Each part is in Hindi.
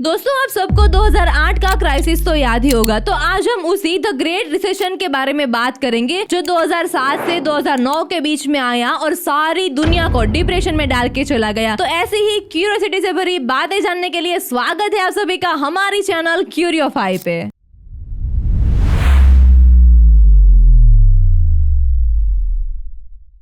दोस्तों आप सबको 2008 का क्राइसिस तो याद ही होगा, तो आज हम उसी द ग्रेट रिसेशन के बारे में बात करेंगे जो 2007 से 2009 के बीच में आया और सारी दुनिया को डिप्रेशन में डाल के चला गया। तो ऐसी ही क्यूरियोसिटी से भरी बातें जानने के लिए स्वागत है आप सभी का हमारी चैनल क्यूरियोफाई पे।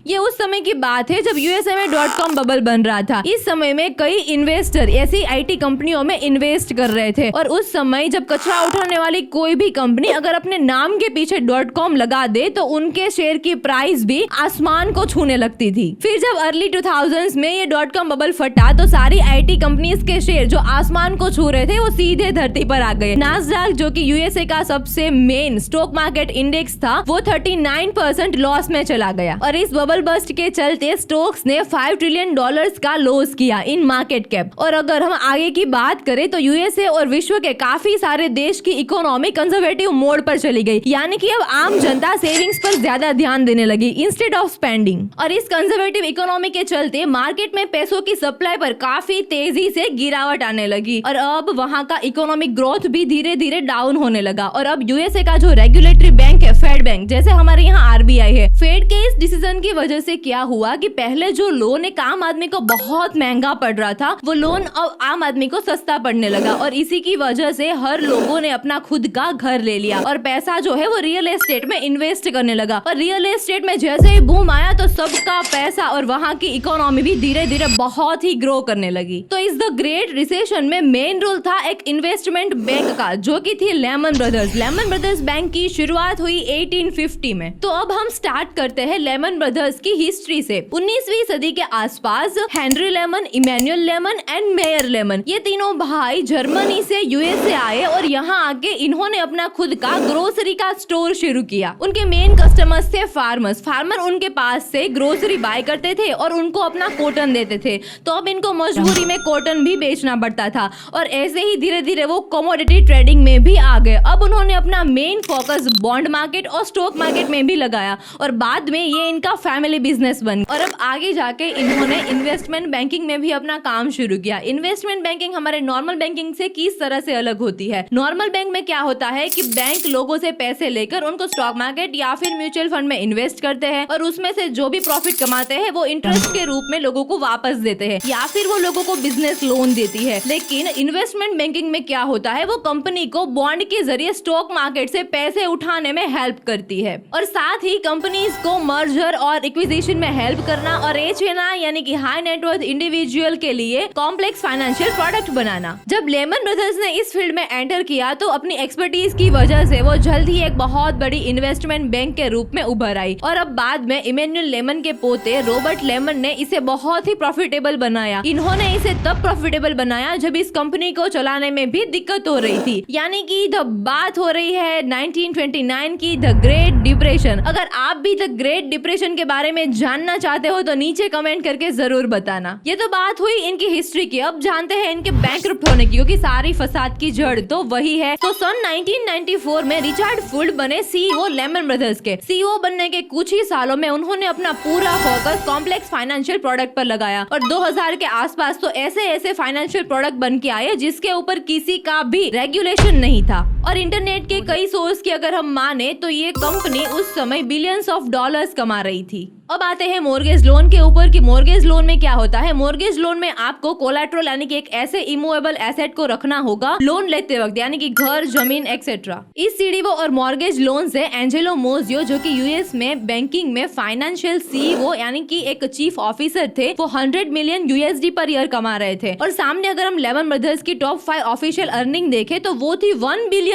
ये उस समय की बात है जब यूएसए में .com बबल बन रहा था। इस समय में कई इन्वेस्टर ऐसी आईटी कंपनियों में इन्वेस्ट कर रहे थे और उस समय जब कचरा उठाने वाली कोई भी कंपनी अगर अपने नाम के पीछे .com लगा दे तो उनके शेयर की प्राइस भी आसमान को छूने लगती थी। फिर जब अर्ली 2000s में ये .com बबल फटा तो सारी आईटी कंपनीज के शेयर जो आसमान को छू रहे थे वो सीधे धरती पर आ गए। नास्डैक जो कि यूएसए का सबसे मेन स्टॉक मार्केट इंडेक्स था वो 39% लॉस में चला गया और इस बबल बस्ट के चलते स्टॉक्स ने $5 ट्रिलियन का लॉस किया इन मार्केट कैप। और अगर हम आगे की बात करें तो यूएसए और विश्व के काफी सारे देश की इकोनॉमी कंजर्वेटिव मोड पर चली गई, यानी कि अब आम जनता सेविंग्स पर ज्यादा ध्यान देने लगी इंस्टेड ऑफ स्पेंडिंग। और इस कंजर्वेटिव इकोनॉमी के चलते मार्केट में पैसों की सप्लाई पर काफी तेजी से गिरावट आने लगी और अब वहाँ का इकोनॉमिक ग्रोथ भी धीरे धीरे डाउन होने लगा। और अब यूएसए का जो रेगुलेटरी बैंक है फेड बैंक, जैसे हमारे यहाँ आरबीआई है, फेड के इस डिसीजन की वजह से क्या हुआ कि पहले जो लोन एक आम आदमी को बहुत महंगा पड़ रहा था वो लोन अब आम आदमी को सस्ता पड़ने लगा और इसी की वजह से हर लोगों ने अपना खुद का घर ले लिया और पैसा जो है वो रियल एस्टेट में इन्वेस्ट करने लगा। और रियल एस्टेट में जैसे ही बूम आया तो सबका पैसा और वहाँ की इकोनॉमी भी धीरे धीरे बहुत ही ग्रो करने लगी। तो इस द ग्रेट रिसेशन में मेन रोल था एक इन्वेस्टमेंट बैंक का जो की थी Lehman Brothers. Lehman Brothers bank की शुरुआत हुई 1850 में। तो अब हम स्टार्ट करते हैं लेमन ब्रदर्स की हिस्ट्री से। 19वीं सदी के आसपास Henry Lehman, Emmanuel Lehman and Mayer Lehman, ये तीनों भाई जर्मनी से यूएसए आए और यहाँ आके इन्होंने अपना खुद का ग्रोसरी का स्टोर शुरू किया। उनके मेन कस्टमर्स थे फार्मर्स। फार्मर उनके पास से ग्रोसरी बाय करते थे और उनको अपना कॉटन देते थे, तो अब इनको मजबूरी में कॉटन भी बेचना पड़ता था और ऐसे ही धीरे धीरे वो कमोडिटी ट्रेडिंग में भी आ गए। अब उन्होंने अपना मेन फोकस बॉन्ड मार्केट और स्टॉक मार्केट में भी लगाया और बाद में ये इनका फैमिली बिजनेस बन। और अब आगे जाके इन्होंने इन्वेस्टमेंट बैंकिंग में भी अपना काम शुरू किया। इन्वेस्टमेंट बैंकिंग हमारे नॉर्मल बैंकिंग से किस तरह से अलग होती है? नॉर्मल बैंक में क्या होता है कि बैंक लोगों से पैसे लेकर उनको स्टॉक मार्केट या फिर म्यूचुअल फंड में इन्वेस्ट करते हैं और उसमें से जो भी प्रॉफिट कमाते हैं वो इंटरेस्ट के रूप में लोगों को वापस देते हैं या फिर वो लोगों को बिजनेस लोन देती है। लेकिन इन्वेस्टमेंट बैंकिंग में क्या होता है, वो कंपनी को बॉन्ड के जरिए स्टॉक मार्केट से पैसे उठाने में हेल्प करती है और साथ ही कंपनीज को मर्जर और एक्विजिशन में हेल्प करना और एचएनआई यानी कि हाई नेटवर्थ इंडिविजुअल के लिए कॉम्प्लेक्स फाइनेंशियल प्रोडक्ट बनाना। जब लेमन ब्रदर्स ने इस फील्ड में एंटर किया तो अपनी एक्सपर्टीज की वजह से वो जल्द ही एक बहुत बड़ी इन्वेस्टमेंट बैंक के रूप में उभर आई और अब बाद में इमैनुअल लेमन के पोते रॉबर्ट लेमन ने इसे बहुत ही प्रॉफिटेबल बनाया। इन्होंने इसे तब प्रॉफिटेबल बनाया जब इस कंपनी को चलाने में भी दिक्कत हो रही थी, यानी कि द बात हो रही है 1929 की द ग्रेट डिप्रेशन। अगर आप भी द ग्रेट डिप्रेशन के बारे में जानना चाहते हो तो नीचे कमेंट करके जरूर बताना। ये तो बात हुई इनकी हिस्ट्री की। अब जानते हैं इनके बैंकरप्ट होने की, क्योंकि सारी फसाद की जड़ तो वही है। तो सन 1994 में रिचर्ड फुल्ड बने सीईओ लेमन ब्रदर्स के। सीईओ बनने के कुछ ही सालों में उन्होंने अपना पूरा फोकस कॉम्प्लेक्स फाइनेंशियल प्रोडक्ट पर लगाया और 2000 के आसपास तो ऐसे फाइनेंशियल प्रोडक्ट बन के आए जिसके ऊपर किसी का भी रेगुलेशन नहीं था। और इंटरनेट के कई सोर्स की अगर हम माने तो ये कंपनी उस समय बिलियंस ऑफ डॉलर्स कमा रही थी। अब आते हैं मॉर्गेज लोन के ऊपर कि मॉर्गेज लोन में क्या होता है। मॉर्गेज लोन में आपको कोलैटरल यानी कि एक ऐसे इमूवेबल एसेट को रखना होगा लोन लेते वक्त, यानी कि घर, जमीन एक्सेट्रा। इस सीडीओ और मॉर्गेज लोन से एंजेलो मोजियो जो कि यूएस में बैंकिंग में फाइनेंशियल सीईओ यानी कि एक चीफ ऑफिसर थे, वो 100 मिलियन यूएसडी पर ईयर कमा रहे थे। और सामने अगर हम लेमन ब्रदर्स की टॉप 5 ऑफिशियल अर्निंग देखें तो वो थी $1 बिलियन।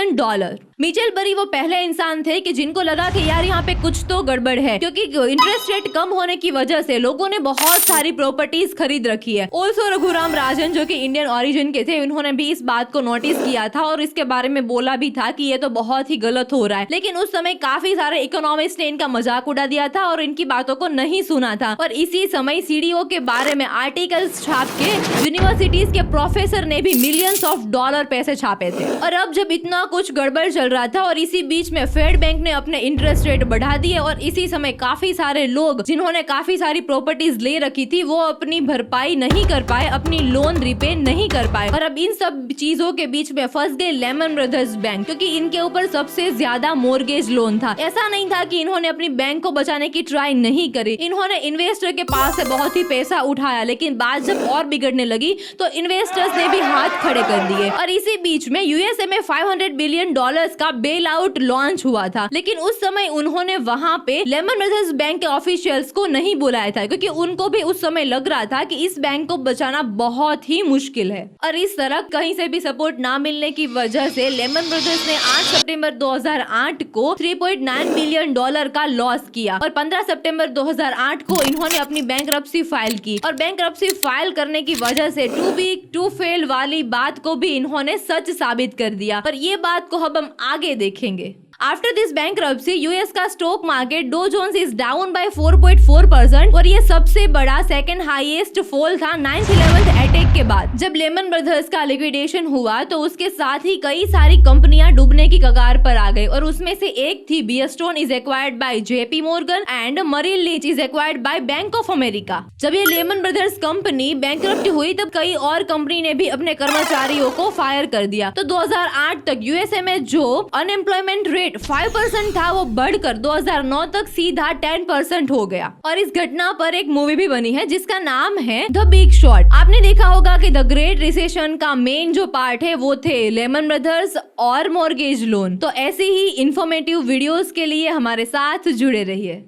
मिचेल बरी वो पहले इंसान थे कि जिनको लगा कि यार यहाँ पे कुछ तो गड़बड़ है, क्योंकि इंटरेस्ट रेट कम होने की वजह से लोगों ने बहुत सारी प्रॉपर्टीज खरीद रखी है। ऑल्सो रघुराम राजन जो कि इंडियन ओरिजिन के थे, उन्होंने भी इस बात को नोटिस किया था और इसके बारे में बोला भी था कि ये तो बहुत ही गलत हो रहा है। लेकिन उस समय काफी सारे इकोनॉमिस्ट ने इनका मजाक उड़ा दिया था और इनकी बातों को नहीं सुना था। और इसी समय सीडीओ के बारे में आर्टिकल्स छाप के यूनिवर्सिटीज के प्रोफेसर ने भी मिलियंस ऑफ डॉलर पैसे छापे थे। और अब जब इतना कुछ गड़बड़ चल रहा था और इसी बीच में फेड बैंक ने अपने इंटरेस्ट रेट बढ़ा दिए और इसी समय काफी सारे लोग लोग जिन्होंने काफी सारी प्रॉपर्टीज ले रखी थी वो अपनी भरपाई नहीं कर पाए, अपनी लोन रिपे नहीं कर पाए और अब इन सब चीजों के बीच में फंस गए लेमन ब्रदर्स बैंक, क्योंकि इनके ऊपर सबसे ज्यादा मॉर्गेज लोन था। ऐसा नहीं था कि इन्होंने अपनी बैंक को बचाने की ट्राई नहीं करी, इन्होंने इन्वेस्टर के पास से बहुत ही पैसा उठाया, लेकिन बात जब और बिगड़ने लगी तो इन्वेस्टर्स ने भी हाथ खड़े कर दिए और इसी बीच में यूएसए में $500 बिलियन का बेल आउट लॉन्च हुआ था। लेकिन उस समय उन्होंने वहां पे लेमन ब्रदर्स बैंक के ऑफिशियल्स को नहीं बुलाया था, क्योंकि उनको भी उस समय लग रहा था कि इस बैंक को बचाना बहुत ही मुश्किल है। और इस तरह कहीं से भी सपोर्ट ना मिलने की वजह से लेमन ब्रदर्स ने 8 सितंबर 2008 को $3.9 बिलियन का लॉस किया और 15 सितंबर 2008 को इन्होंने अपनी बैंकरप्सी फाइल की और बैंकरप्सी फाइल करने की वजह से टू वीक टू फेल वाली बात को भी इन्होंने सच साबित कर दिया। पर ये बात को अब हम आगे देखेंगे। After this bankruptcy, यूएस का stock market Dow Jones is down by 4.4% और ये सबसे बड़ा सेकंड हाईएस्ट फॉल था 9/11 अटैक के बाद। जब लेमन ब्रदर्स का लिक्विडेशन हुआ तो उसके साथ ही कई सारी कंपनियां डूबने की कगार पर आ गई और उसमें से एक थी Bear Stearns is acquired by JP Morgan and Merrill Lynch is acquired by bank of America. जब ये लेमन ब्रदर्स कंपनी बैंकरप्ट हुई तब कई और कंपनी ने भी अपने कर्मचारियों को फायर कर दिया। तो 2008 तक यूएसए में जो अनएम्प्लॉयमेंट रेट 5% था वो बढ़कर 2009 तक सीधा 10% हो गया। और इस घटना पर एक मूवी भी बनी है जिसका नाम है द बिग शॉट। आपने देखा होगा कि द ग्रेट रिसेशन का मेन जो पार्ट है वो थे लेमन ब्रदर्स और मॉर्गेज लोन। तो ऐसे ही इंफॉर्मेटिव वीडियोस के लिए हमारे साथ जुड़े रहिए।